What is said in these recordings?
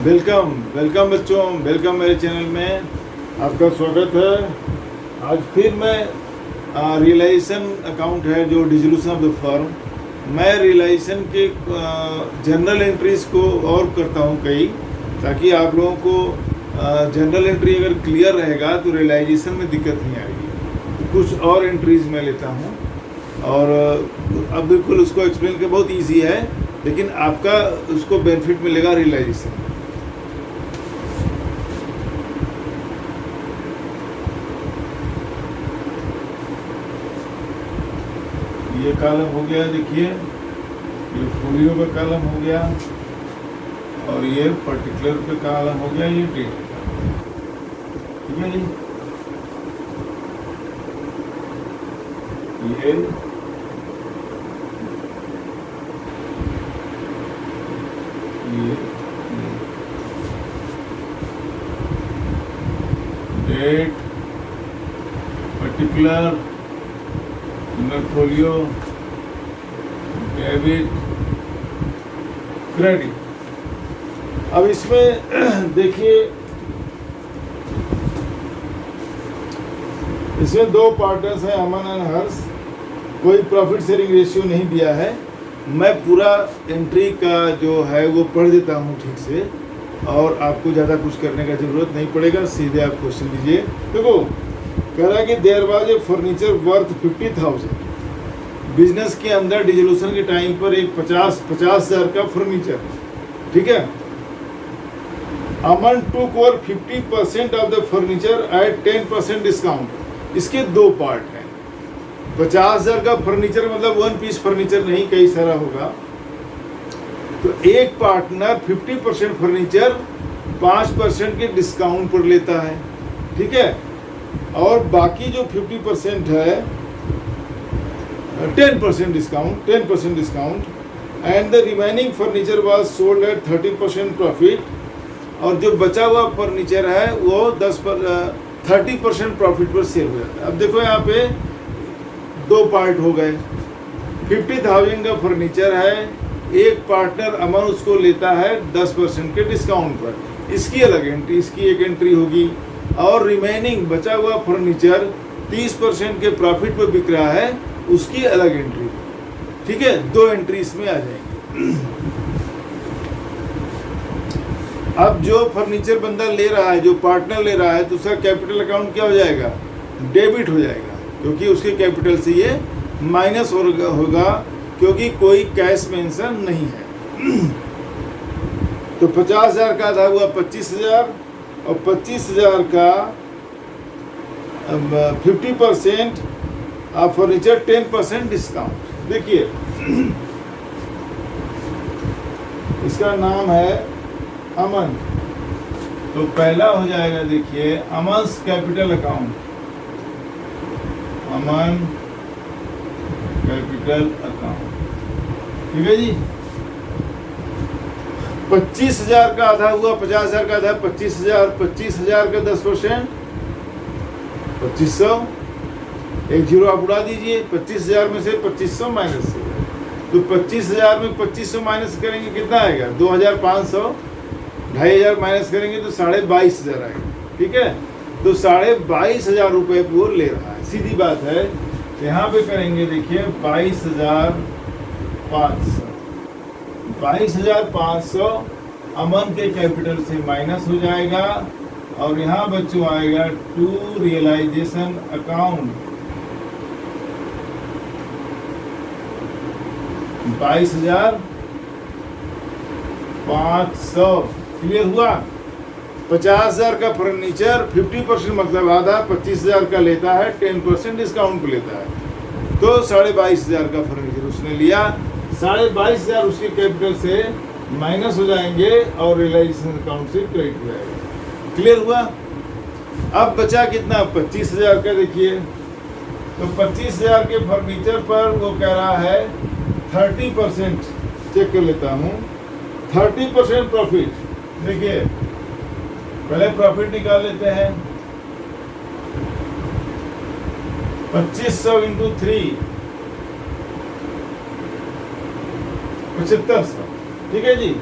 Welcome welcome बच्चों, welcome मेरे channel में आपका स्वागत है। आज फिर मैं रियलाइजेशन अकाउंट है जो डिसोल्यूशन ऑफ द फर्म, मैं रियलाइजेशन के जनरल एंट्रीज को और करता हूँ कई, ताकि आप लोगों को जनरल एंट्री अगर क्लियर रहेगा तो रियलाइजेशन में दिक्कत नहीं आएगी। कुछ और एंट्रीज मैं लेता हूँ और अब बिल्कुल उसको एक्सप्लेन कर बहुत ईजी है, लेकिन आपका उसको बेनिफिट मिलेगा रियलाइजेशन। ये कॉलम हो गया, देखिए ये फोलियो का कॉलम हो गया और ये पर्टिकुलर का कॉलम हो गया, ये डेट का। ठीक है जी, ये date particular folio debit credit. अब इसमें देखिए, इसमें दो पार्टनर्स हैं, अमन एंड हर्ष। कोई प्रॉफिट शेयरिंग रेशियो नहीं दिया है। मैं पूरा एंट्री का जो है वो पढ़ देता हूँ ठीक से, और आपको ज़्यादा कुछ करने का ज़रूरत नहीं पड़ेगा, सीधे आप क्वेश्चन लीजिए। देखो, कह रहा है कि there was a furniture worth 50,000। Business के अंदर डिसोल्यूशन के टाइम पर एक 50,000 का फर्नीचर, ठीक है। Aman took over 50% of the furniture at 10% discount. इसके दो पार्ट हैं। 50,000 का फर्नीचर मतलब वन पीस फर्नीचर नहीं, कई सारा होगा। तो एक पार्टनर 50% फर्नीचर 5% के डिस्काउंट पर लेता है, ठीक है। और बाकी जो 50% है 10% discount and the remaining furniture was sold at 30% profit. और जो बचा हुआ फर्नीचर है वो 30% प्रॉफिट पर सेल हो जाता है। अब देखो यहाँ पे दो पार्ट हो गए। 50,000 का फर्नीचर है, एक पार्टनर अमन उसको लेता है 10% के डिस्काउंट पर, इसकी अलग एंट्री, इसकी एक एंट्री होगी। और रिमेनिंग बचा हुआ फर्नीचर 30% के प्रॉफिट पर बिक रहा है, उसकी अलग एंट्री, ठीक है। दो एंट्री इसमें आ जाएंगी। अब जो फर्नीचर बंदा ले रहा है, जो पार्टनर ले रहा है, तो उसका कैपिटल अकाउंट क्या हो जाएगा? डेबिट हो जाएगा, क्योंकि उसके कैपिटल से ये माइनस होगा, क्योंकि कोई कैश मेंशन नहीं है। तो 50,000 का आधा हुआ 25,000, और 25,000 का 50% और फर्नीचर 10% डिस्काउंट। देखिए, इसका नाम है अमन, तो पहला हो जाएगा, देखिए, अमन्स कैपिटल अकाउंट, अमन कैपिटल अकाउंट, ठीक है जी। 25,000 का आधा हुआ 50,000 का आधा 25,000, 25,000 का 10% 2500, एक जीरो आप उड़ा दीजिए। 25,000 में से 2500 माइनस हो गया, तो 25,000 में 2500 माइनस करेंगे कितना आएगा? 2,500। 2,500 माइनस करेंगे तो 22,500 आएगा, ठीक है। तो 22,500 रुपये वो ले रहा है, सीधी बात है। यहाँ पे करेंगे, देखिए, 22,500। 22,500 अमन के कैपिटल से माइनस हो जाएगा, और यहाँ बच्चों आएगा टू रियलाइजेशन अकाउंट 22,500। क्लियर हुआ? 50,000 का फर्नीचर 50% मतलब आधा 25,000 का लेता है, 10% डिस्काउंट पे लेता है, तो 22,500 का फर्नीचर उसने लिया। 22,500 उसके कैपिटल से माइनस हो जाएंगे और रियलाइजेशन अकाउंट से क्रेडिट हो जाएगा। क्लियर हुआ? अब बचा कितना? 25,000 का। देखिए, तो 25,000 के फर्नीचर पर वो कह रहा है 30%, चेक कर लेता हूँ, 30% प्रॉफिट। देखिए, पहले प्रॉफिट निकाल लेते हैं। 2500 इंटू 3 7500, ठीक है जी।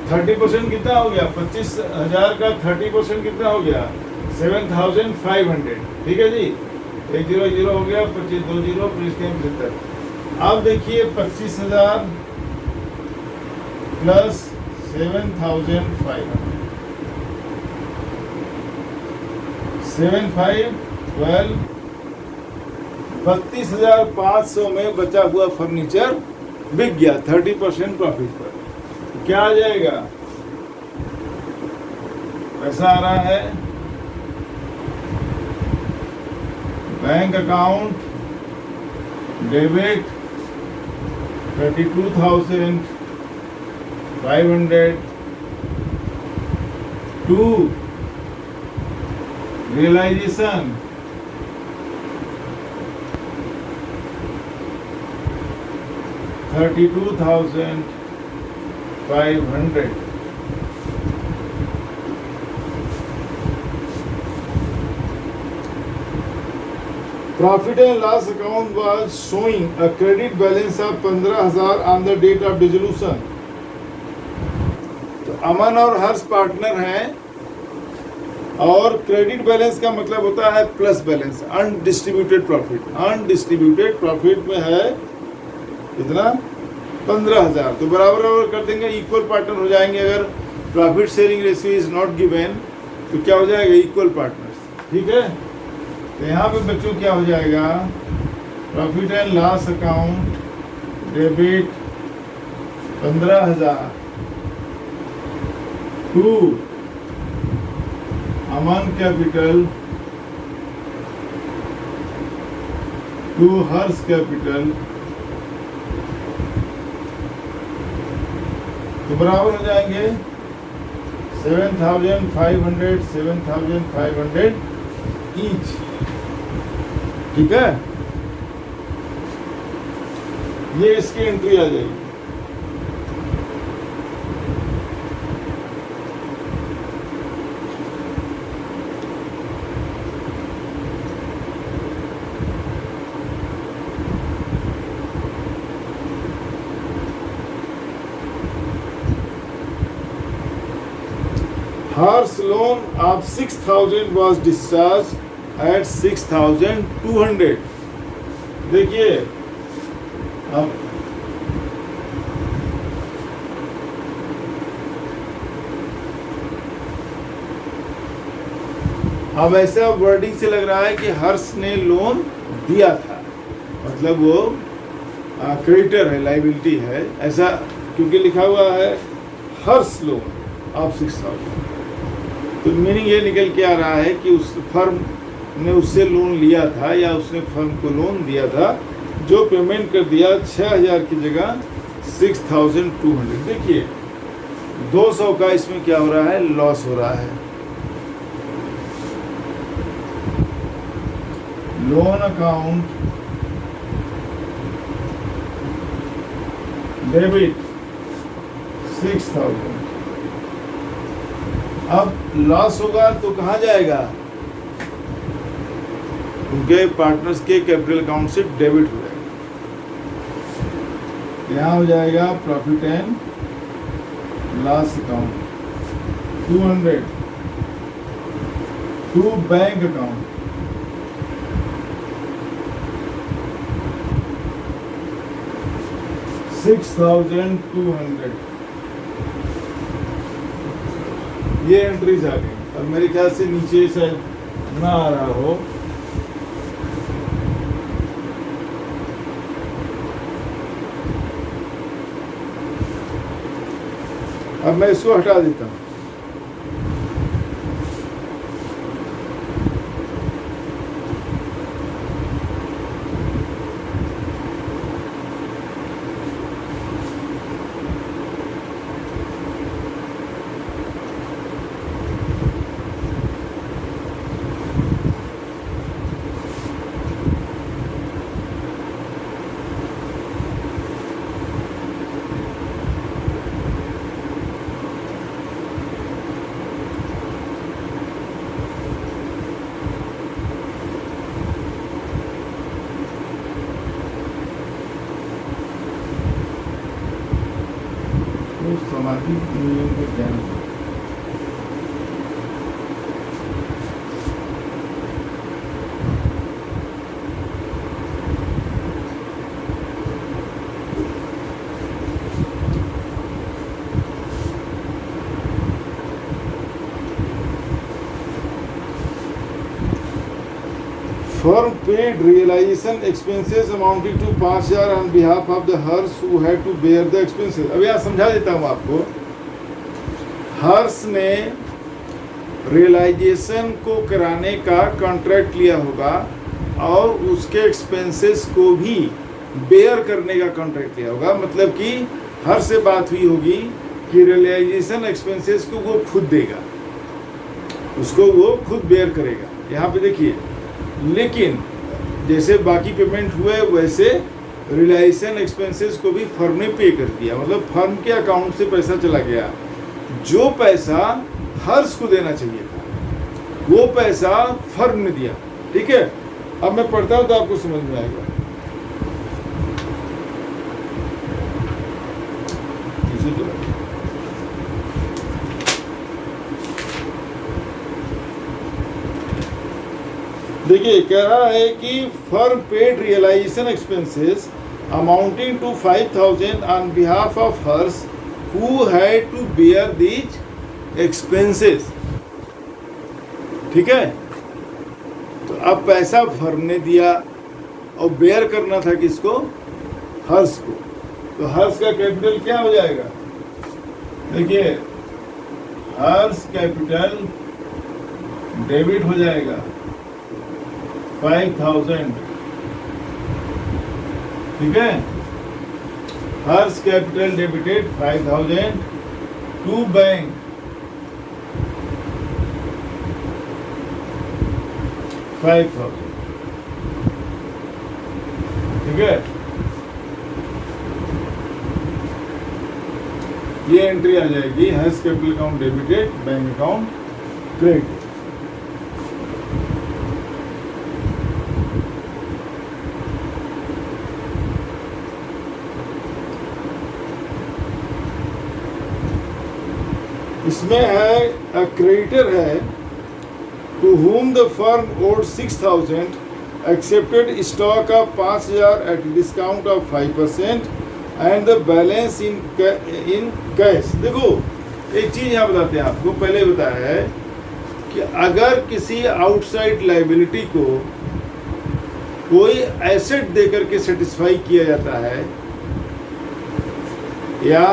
30% कितना हो गया? 25,000 का 30% कितना हो गया? 7,500। ठीक है जी, 100 हो गया, 25 2 0 75। अब देखिए 25,000 प्लस 7,500, 7 5 12, 32,500 में बचा हुआ फर्नीचर बिक गया 30% प्रॉफिट पर। तो क्या आ जाएगा? पैसा आ रहा है bank account debit 32,500 to realisation 32,500। Profit and loss account was showing a credit balance of 15,000 on the date of dissolution. तो अमन और हर्ष पार्टनर हैं और क्रेडिट बैलेंस का मतलब होता है plus balance, undistributed profit. Undistributed profit में है कितना? 15,000। तो बराबर बराबर कर देंगे, इक्वल पार्टनर हो जाएंगे। अगर profit sharing ratio is not given तो क्या हो जाएगा? Equal partners. ठीक है, तो यहाँ पे बच्चों क्या हो जाएगा? Profit and loss account debit 15,000 to Aman capital to Harsh capital, तो बराबर हो जाएंगे 7,500 7,500 ईच। ठीक है, ये इसकी एंट्री आ जाएगी। Harsh loan of 6,000 was discharged at 6,200। देखिए अब ऐसा वर्डिंग से लग रहा है कि हर्ष ने लोन दिया था, मतलब वो क्रेडिटर है, लाइबिलिटी है, ऐसा क्योंकि लिखा हुआ है हर्ष लोन ऑफ 6,000। तो मीनिंग ये निकल के आ रहा है कि उस फर्म ने उससे लोन लिया था या उसने फर्म को लोन दिया था, जो पेमेंट कर दिया 6,000 की जगह 6,200। देखिए 200 का इसमें क्या हो रहा है? लॉस हो रहा है। Loan account debit 6,000। अब लॉस होगा तो कहाँ जाएगा? उनके पार्टनर्स के कैपिटल अकाउंट से डेबिट हो जाएगा। यहाँ हो जाएगा profit and loss account 200 to bank account 6,200। ये एंट्रीज आ गई। अब मेरे ख्याल से नीचे से ना आ रहा हो, अब मैं इसको हटा देता हूँ। Firm paid realization expenses amounting to 5,000 on behalf of the Hers who had to bear the expenses. अब यहाँ समझा देता हूँ आपको। हर्ष ने रियलाइजेशन को कराने का कॉन्ट्रैक्ट लिया होगा और उसके एक्सपेंसेस को भी बेयर करने का कॉन्ट्रैक्ट लिया होगा। मतलब कि हर्ष से बात हुई होगी कि रियलाइजेशन एक्सपेंसेस को वो खुद देगा, उसको वो खुद बेयर करेगा। यहाँ पे देखिए, लेकिन जैसे बाकी पेमेंट हुए वैसे रियलाइजेशन एक्सपेंसेस को भी फर्म ने पे कर दिया। मतलब फर्म के अकाउंट से पैसा चला गया। जो पैसा हर्ष को देना चाहिए था वो पैसा फर्म ने दिया। ठीक है, अब मैं पढ़ता हूँ तो आपको समझ में आएगा। देखिए, कह रहा है कि firm paid realisation expenses amounting to 5,000 on behalf of Harsh who had to bear these expenses. ठीक है, तो अब पैसा फर्म ने दिया और बेयर करना था किसको? हर्ष को। तो हर्ष का कैपिटल क्या हो जाएगा? देखिए, हर्ष कैपिटल डेबिट हो जाएगा 5,000। ठीक है, Harsh capital debited 5,000 to bank. ठीक है, ये एंट्री आ जाएगी, Harsh capital account debited, bank account credit. इसमें है अ क्रेडिटर है to whom the firm owed 6,000 accepted stock of 5,000 at discount of 5% and the balance in cash। देखो, एक चीज़ यहाँ बताते हैं आपको, पहले बताया है कि अगर किसी आउटसाइड लाइबिलिटी को कोई एसेट देकर के सेटिस्फाई किया जाता है या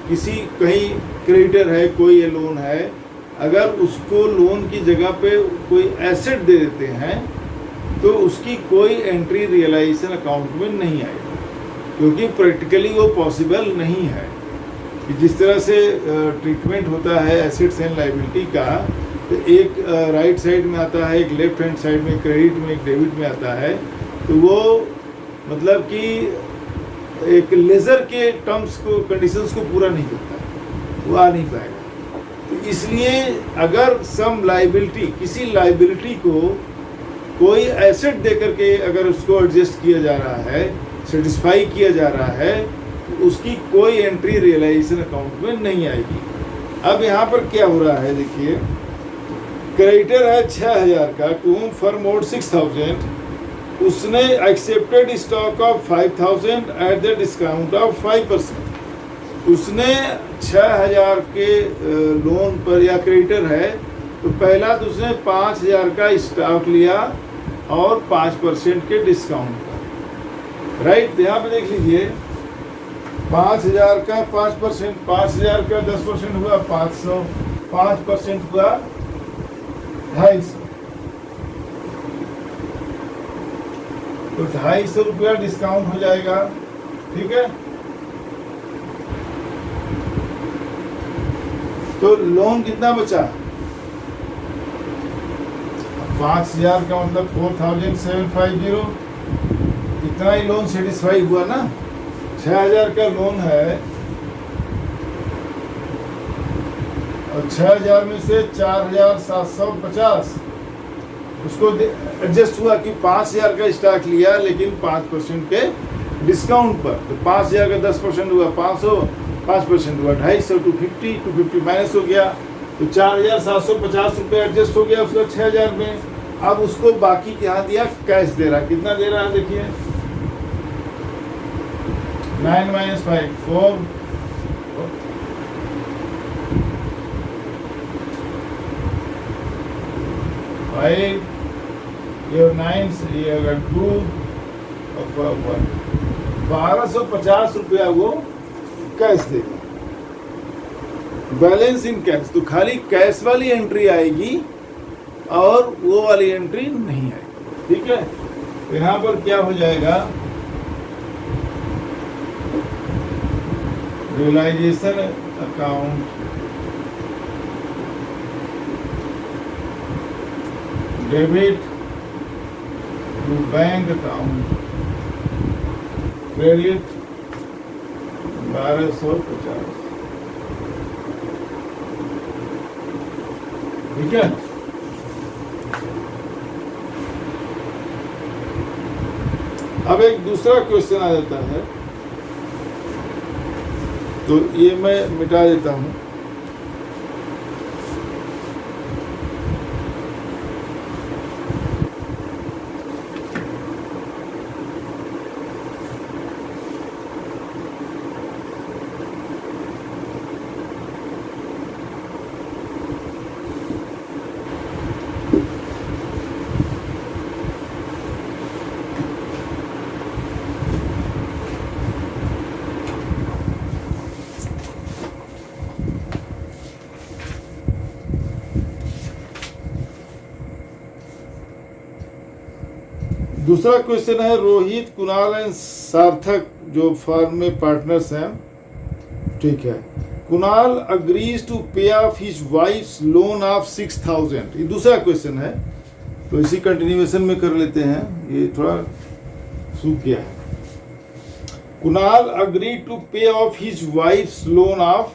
किसी कहीं क्रेडिटर है, कोई ये लोन है, अगर उसको लोन की जगह पे कोई एसेट दे देते हैं तो उसकी कोई एंट्री रियलाइजेशन अकाउंट में नहीं आएगी, क्योंकि प्रैक्टिकली वो पॉसिबल नहीं है। कि जिस तरह से ट्रीटमेंट होता है एसेट्स एंड लाइबिलिटी का, तो एक राइट साइड में आता है, एक लेफ्ट हैंड साइड में, क्रेडिट में, एक डेबिट में आता है, तो वो मतलब कि एक लेजर के टर्म्स को, कंडीशंस को पूरा नहीं करता है, वो आ नहीं पाएगा। तो इसलिए अगर सम लाइबिलिटी, किसी लाइबिलिटी को कोई एसेट दे करके अगर उसको एडजस्ट किया जा रहा है, सेटिस्फाई किया जा रहा है, तो उसकी कोई एंट्री रियलाइजेशन अकाउंट में नहीं आएगी। अब यहाँ पर क्या हो रहा है, देखिए, क्रेडिटर है 6,000 का, टू होम फर्म ओड 6,000, उसने accepted stock of 5,000 at the discount of 5%। उसने 6,000 के लोन पर, या क्रेडिटर है, तो पहला तो उसने 5,000 का स्टॉक लिया और 5% के डिस्काउंट पर। राइट, यहाँ पे देख लीजिए, 5,000 का 5%, 5,000 का 10% हुआ 500, 5% हुआ 250, तो 250 रुपया डिस्काउंट हो जाएगा। ठीक है, तो लोन कितना बचा? 5,000 का मतलब 4,750, इतना ही लोन सेटिस्फाई हुआ ना। 6,000 का लोन है और 6,000 में से 4,750 उसको एडजस्ट हुआ कि 5,000 का स्टॉक लिया लेकिन 5% के डिस्काउंट पर, तो 5,000 का 10% हुआ 500, 5% हुआ 250, 250 माइनस हो गया, तो 4,750 रुपये एडजस्ट हो गया उसका 6,000 में। अब उसको बाकी यहाँ दिया, कैश दे रहा, कितना दे रहा है देखिए, 9 - 5 4, 5 ये 9 ये अगर 2 1250 रुपया वो कैश देगा, बैलेंस इन कैश। तो खाली कैश वाली एंट्री आएगी और वो वाली एंट्री नहीं आएगी, ठीक है। तो यहाँ पर क्या हो जाएगा, realisation account debit to bank account credit 1250, ठीक है। अब एक दूसरा क्वेश्चन आ जाता है, तो ये मैं मिटा देता हूं। दूसरा क्वेश्चन है, रोहित, कुणाल एंड सार्थक जो फर्म में पार्टनर्स हैं, ठीक है। कुणाल अग्रीज टू पे of his wives loan of 6000। ये दूसरा क्वेश्चन है, तो इसी कंटिन्यूएशन में कर लेते हैं, ये थोड़ा सूख गया है। कुणाल अग्री टू पे of his wives loan of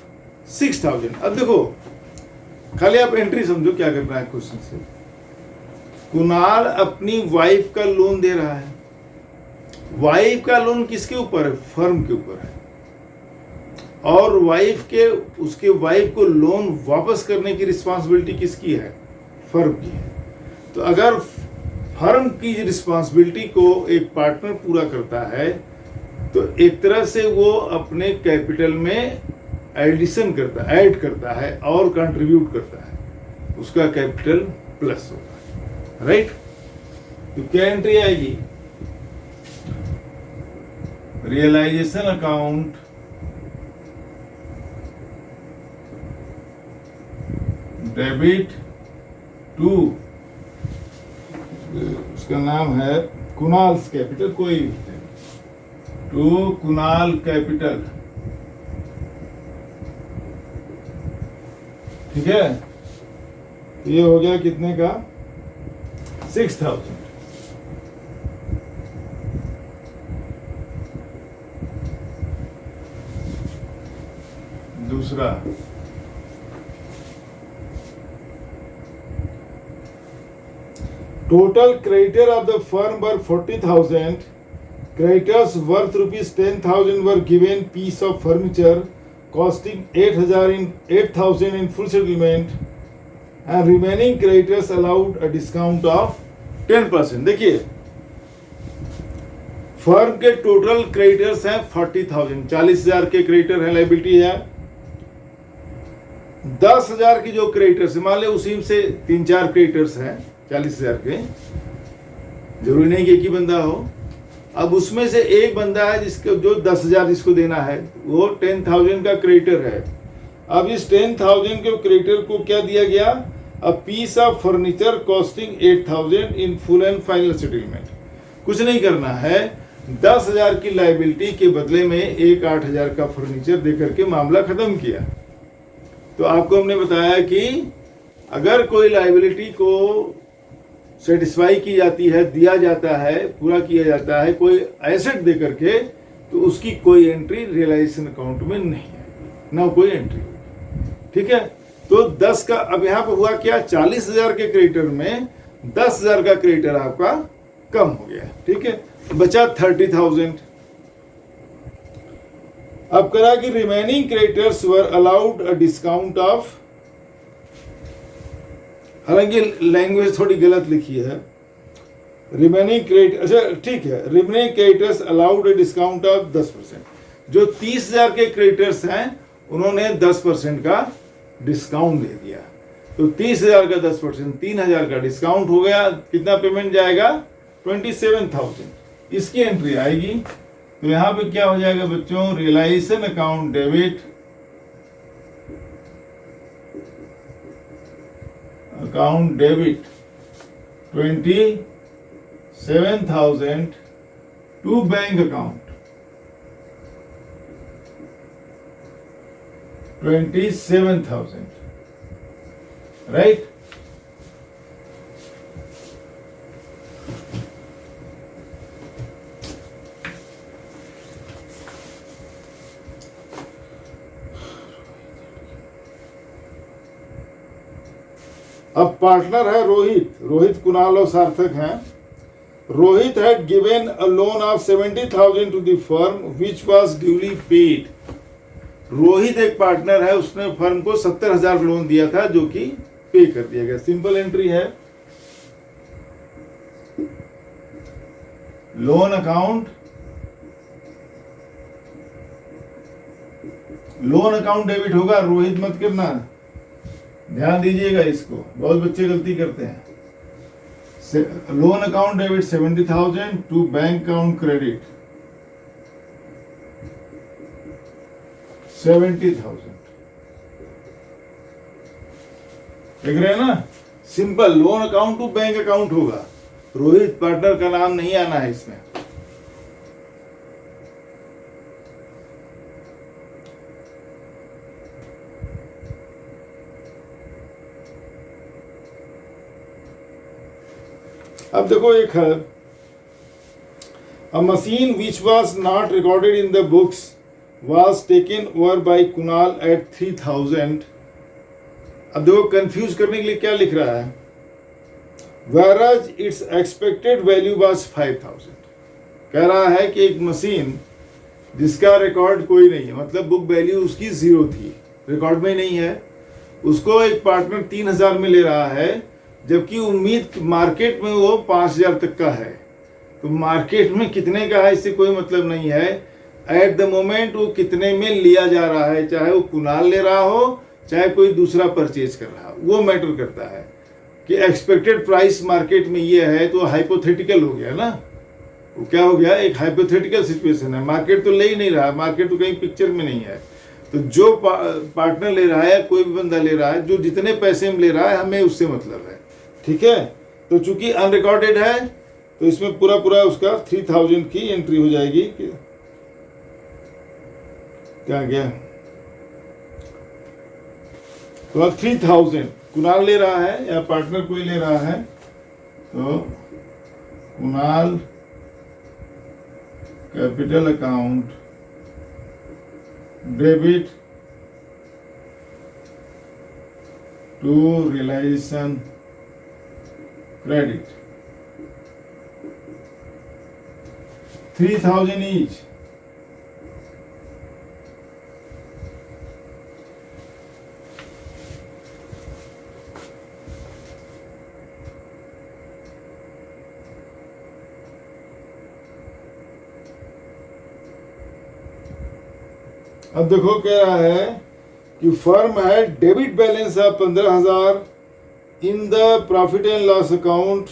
6000। अब देखो, खाली आप एंट्री समझो क्या करना है क्वेश्चन से। कुणाल अपनी वाइफ का लोन दे रहा है। वाइफ का लोन किसके ऊपर है? फर्म के ऊपर है। और उसके वाइफ को लोन वापस करने की रिस्पांसिबिलिटी किसकी है? फर्म की है। तो अगर फर्म की रिस्पांसिबिलिटी को एक पार्टनर पूरा करता है, तो एक तरह से वो अपने कैपिटल में एडिशन करता है, ऐड करता है और कंट्रीब्यूट करता है, उसका कैपिटल प्लस होगा, राइट। तो क्या एंट्री आएगी? रियलाइजेशन अकाउंट डेबिट टू, उसका नाम है कुणाल्स कैपिटल, कोई टू कुणाल कैपिटल, ठीक है। ये हो गया कितने का? 6000। दूसरा, total creditor of the firm were 40,000. Creditors worth rupees 10,000 were given piece of furniture costing 8,000 in full settlement, and remaining creditors allowed a discount of 10%. देखिए, फर्म के टोटल क्रेडिटर्स हैं 40,000, 40,000 के क्रेडिटर है, लाइबिलिटी है। 10,000 की जो क्रेडिटर्स है, मान ले उसी से 3-4 क्रेडिटर्स हैं 40,000 के, जरूरी नहीं कि एक ही बंदा हो। अब उसमें से एक बंदा है जिसको जो 10,000 जिसको देना है, वो 10,000 का क्रेडिटर है। अब इस 10,000 के क्रेडिटर को क्या दिया गया? A piece of furniture costing 8,000 in full and final settlement. कुछ नहीं करना है, 10,000 की लाइबिलिटी के बदले में एक 8,000 का फर्नीचर देकर के मामला खत्म किया। तो आपको हमने बताया कि अगर कोई लाइबिलिटी को सेटिस्फाई की जाती है, दिया जाता है, पूरा किया जाता है कोई एसेट दे करके, तो उसकी कोई एंट्री रियलाइजेशन अकाउंट में नहीं आएगी, ना कोई एंट्री होगी, ठीक है। तो 10 का, अब यहाँ पर हुआ क्या? 40,000 के क्रेडिटर में 10,000 का क्रेडिटर आपका कम हो गया, ठीक है, बचा 30,000। अब करा कि remaining creditors were allowed a discount of, हालांकि लैंग्वेज थोड़ी गलत लिखी है, रिमेनिंग क्रेडिट, अच्छा ठीक है, remaining creditors allowed a discount of 10%। जो 30,000 के क्रेडिटर्स हैं उन्होंने 10% का डिस्काउंट दे दिया। तो 30,000 का 10%, 3,000 का डिस्काउंट हो गया, कितना पेमेंट जाएगा? 27,000। इसकी एंट्री आएगी। तो यहां पे क्या हो जाएगा बच्चों? Realisation account debit, account debit 27,000 to bank account 27,000, right? अब पार्टनर है रोहित, कुणाल और सार्थक हैं। Rohit had given a loan of 70,000 to the firm which was duly paid। Rohit एक पार्टनर है, उसने फर्म को 70,000 लोन दिया था जो कि पे कर दिया गया। सिंपल एंट्री है। लोन अकाउंट डेबिट होगा, रोहित मत करना, ध्यान दीजिएगा इसको, बहुत बच्चे गलती करते हैं। Loan account debit 70,000 to bank account credit 70,000। देख रहे हैं ना? Simple loan account to bank account होगा। रोहित पार्टनर का नाम नहीं आना है इसमें। अब देखो एक है, a machine which was not recorded in the books was taken over by Kunal at 3,000। अब देखो कंफ्यूज करने के लिए क्या लिख रहा है, whereas its expected value was 5,000। कह रहा है कि एक मशीन जिसका रिकॉर्ड कोई नहीं है, मतलब बुक वैल्यू उसकी 0 थी, रिकॉर्ड में नहीं है, उसको एक पार्टनर 3,000 में ले रहा है, जबकि उम्मीद मार्केट में वो 5,000 तक का है। तो मार्केट में कितने का है इससे कोई मतलब नहीं है। एट द मोमेंट वो कितने में लिया जा रहा है, चाहे वो कुणाल ले रहा हो चाहे कोई दूसरा परचेज कर रहा हो, वो मैटर करता है कि एक्सपेक्टेड प्राइस मार्केट में ये है, तो हाइपोथेटिकल हो गया ना। वो क्या हो गया? एक हाइपोथेटिकल सिचुएशन है, मार्केट तो ले ही नहीं रहा, मार्केट तो कहीं पिक्चर में नहीं है। तो जो पार्टनर ले रहा है, कोई भी बंदा ले रहा है, जो जितने पैसे में ले रहा है, हमें उससे मतलब है, ठीक है? तो चूंकि अनरिकॉर्डेड है तो इसमें पूरा उसका 3,000 की एंट्री हो जाएगी। क्या गया? तो 3,000 कुणाल ले रहा है या पार्टनर कोई ले रहा है, तो Kunal capital account debit to realisation credit 3,000 each. अब देखो कह रहा है कि फर्म है डेबिट बैलेंस है 15,000 in the profit and loss account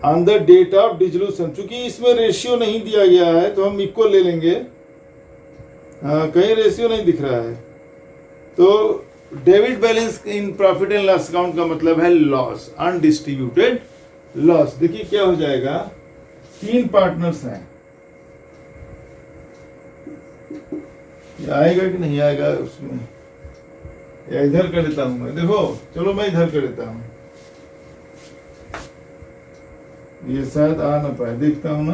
on the date of dissolution. चूंकि इसमें रेशियो नहीं दिया गया है तो हम इक्वल ले लेंगे, कहीं रेशियो नहीं दिख रहा है। तो debit balance in profit and loss account का मतलब है लॉस, अनडिस्ट्रीब्यूटेड लॉस। देखिए क्या हो जाएगा, 3 पार्टनर्स हैं, ये आएगा कि नहीं आएगा उसमें, या इधर कर लेता हूं मैं। देखो चलो मैं इधर कर लेता हूं, ये शायद आ ना पाए, देखता हूं ना।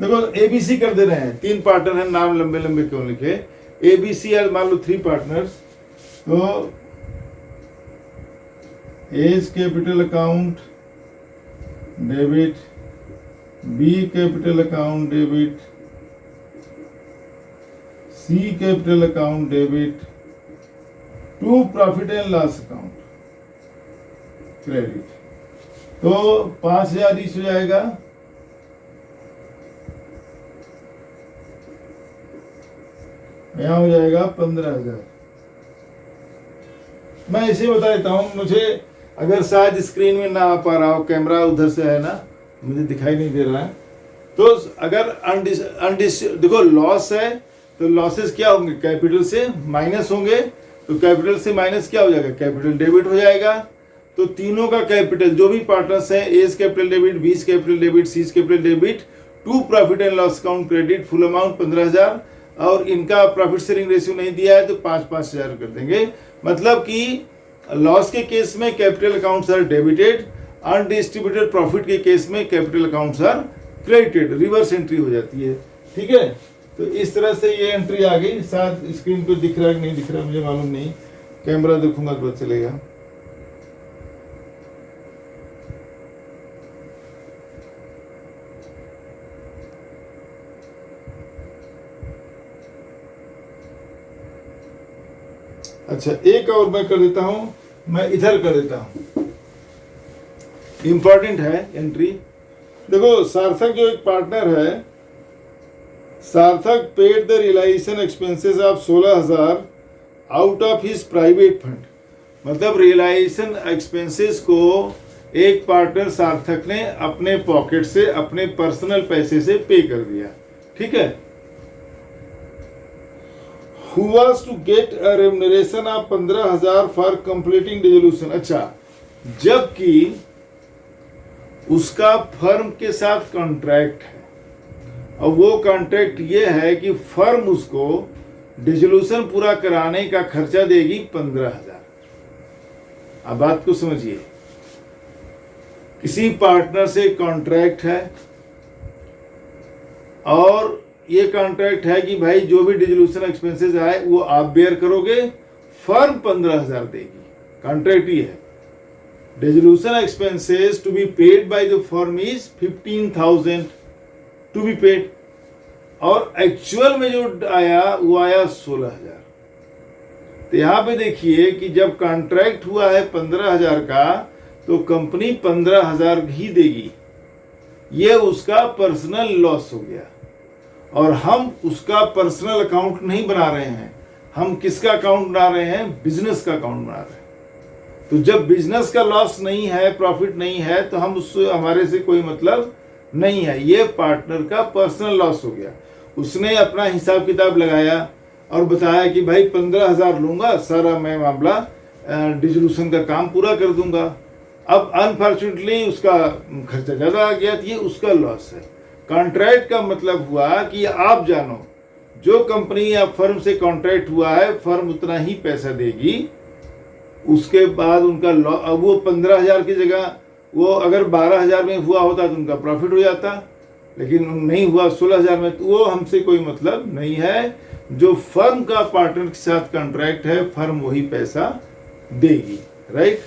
देखो एबीसी कर दे रहे हैं, 3 पार्टनर हैं, नाम लंबे लंबे क्यों लिखे? एबीसी है, मान लो 3 पार्टनर्स। तो A's capital account debit, B capital account debit, C capital account debit to profit and loss account credit. तो 5,000 ईच हो जाएगा। यहाँ हो जाएगा 15,000। मैं इसे बता देता हूँ, मुझे अगर शायद स्क्रीन में ना आ पा रहा हो, कैमरा उधर से है ना, मुझे दिखाई नहीं दे रहा है, तो अगर देखो लॉस है तो लॉसेस क्या होंगे, कैपिटल से माइनस होंगे, तो कैपिटल से माइनस क्या हो जाएगा, कैपिटल डेबिट हो जाएगा। तो तीनों का कैपिटल, जो भी पार्टनर्स हैं, A's capital debit, B's capital debit, C's capital debit to profit and loss account credit, full amount 15,000, और इनका प्रॉफिट शेयरिंग रेशियो नहीं दिया है तो 5,000 कर देंगे। मतलब कि लॉस के केस में capital accounts are debited, undistributed profit के केस में capital accounts are credited, reverse entry हो जाती है। ठीक है, तो इस तरह से ये एंट्री आ गई। शायद स्क्रीन पे दिख रहा है कि नहीं दिख रहा है मुझे मालूम नहीं, कैमरा देखूंगा तो पता चलेगा। अच्छा, एक और मैं कर देता हूं, मैं इधर कर देता हूं, इंपॉर्टेंट है एंट्री। देखो सार्थक जो एक पार्टनर है, Sarthak paid the realisation expenses of 16,000 out of his private fund. मतलब रियलाइजेशन एक्सपेंसेस को एक पार्टनर सार्थक ने अपने पॉकेट से, अपने पर्सनल पैसे से पे कर दिया। ठीक है, who was to get a remuneration of 15,000 for completing resolution। अच्छा, जबकि उसका फर्म के साथ कॉन्ट्रैक्ट है, और वो कॉन्ट्रैक्ट ये है कि फर्म उसको डिसोल्यूशन पूरा कराने का खर्चा देगी 15,000। अब बात को समझिए, किसी पार्टनर से कॉन्ट्रैक्ट है और ये कॉन्ट्रैक्ट है कि भाई जो भी डिसोल्यूशन एक्सपेंसेस आए वो आप बेयर करोगे, फर्म 15,000 देगी। कॉन्ट्रैक्ट ही है। Dissolution expenses to be paid by the firm is 15,000 to be paid, और एक्चुअल में जो आया वो आया 16,000। तो यहां पे देखिए कि जब कॉन्ट्रैक्ट हुआ है 15,000 का, तो कंपनी 15,000 ही देगी। ये उसका पर्सनल लॉस हो गया, और हम उसका पर्सनल अकाउंट नहीं बना रहे हैं, हम किसका अकाउंट बना रहे हैं, बिजनेस का अकाउंट बना रहे हैं। तो जब बिजनेस का लॉस नहीं है, प्रॉफिट नहीं है, तो हम उससे, हमारे से कोई मतलब नहीं है। ये पार्टनर का पर्सनल लॉस हो गया। उसने अपना हिसाब किताब लगाया और बताया कि भाई 15,000 लूंगा, सारा मैं मामला डिसोल्यूशन का काम पूरा कर दूंगा। अब अनफॉर्चुनेटली उसका खर्चा ज़्यादा आ गया, तो ये उसका लॉस है। कॉन्ट्रैक्ट का मतलब हुआ कि आप जानो, जो कंपनी या फर्म से कॉन्ट्रैक्ट हुआ है, फर्म उतना ही पैसा देगी। उसके बाद उनका अब वो 15,000 की जगह वो अगर 12,000 में हुआ होता तो उनका प्रॉफिट हो जाता, लेकिन नहीं हुआ 16,000 में, तो वो हमसे कोई मतलब नहीं है। जो फर्म का पार्टनर के साथ कॉन्ट्रैक्ट है, फर्म वही पैसा देगी। राइट,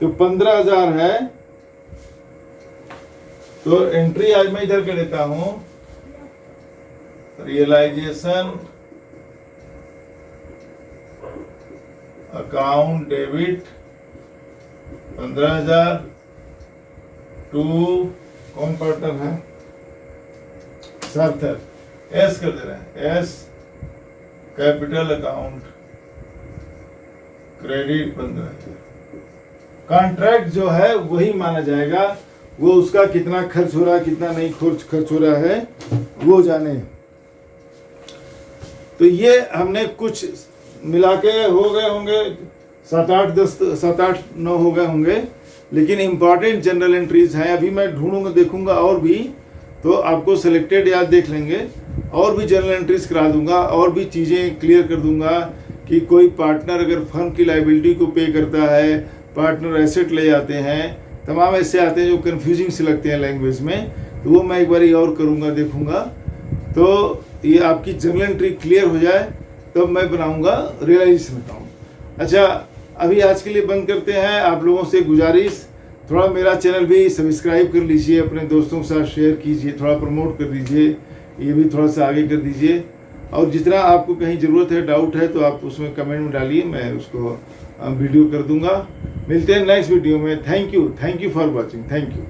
तो 15,000 है। तो एंट्री आज मैं इधर कर देता हूं, रियलाइजेशन अकाउंट डेबिट 15,000 टू कौन पार्टनर है, सार्थक, एस कर दे रहे हैं, S capital account credit 15,000। Contract जो है वही माना जाएगा, वो उसका कितना खर्च हो रहा है, कितना नहीं खर्च हो रहा है, वो जाने। तो ये हमने कुछ मिला के हो गए होंगे 7-8-9 हो गए होंगे, लेकिन इंपॉर्टेंट जनरल एंट्रीज हैं। अभी मैं ढूंढूंगा, देखूंगा और भी, तो आपको सिलेक्टेड याद देख लेंगे, और भी जनरल एंट्रीज करा दूंगा, और भी चीज़ें क्लियर कर दूंगा कि कोई पार्टनर अगर फर्म की लाइबिलिटी को पे करता है, पार्टनर एसेट ले जाते हैं, तमाम ऐसे आते हैं जो कंफ्यूजिंग से लगते हैं लैंग्वेज में, तो वो मैं एक बार और करूँगा, देखूंगा। तो ये आपकी जनरल एंट्री क्लियर हो जाए तब मैं बनाऊंगा रियलाइजेशन अकाउंट। अच्छा, अभी आज के लिए बंद करते हैं। आप लोगों से गुजारिश, थोड़ा मेरा चैनल भी सब्सक्राइब कर लीजिए, अपने दोस्तों के साथ शेयर कीजिए, थोड़ा प्रमोट कर दीजिए, ये भी थोड़ा सा आगे कर दीजिए। और जितना आपको कहीं ज़रूरत है, डाउट है, तो आप उसमें कमेंट में डालिए, मैं उसको वीडियो कर दूंगा। मिलते हैं नेक्स्ट वीडियो में। Thank you for watching. Thank you.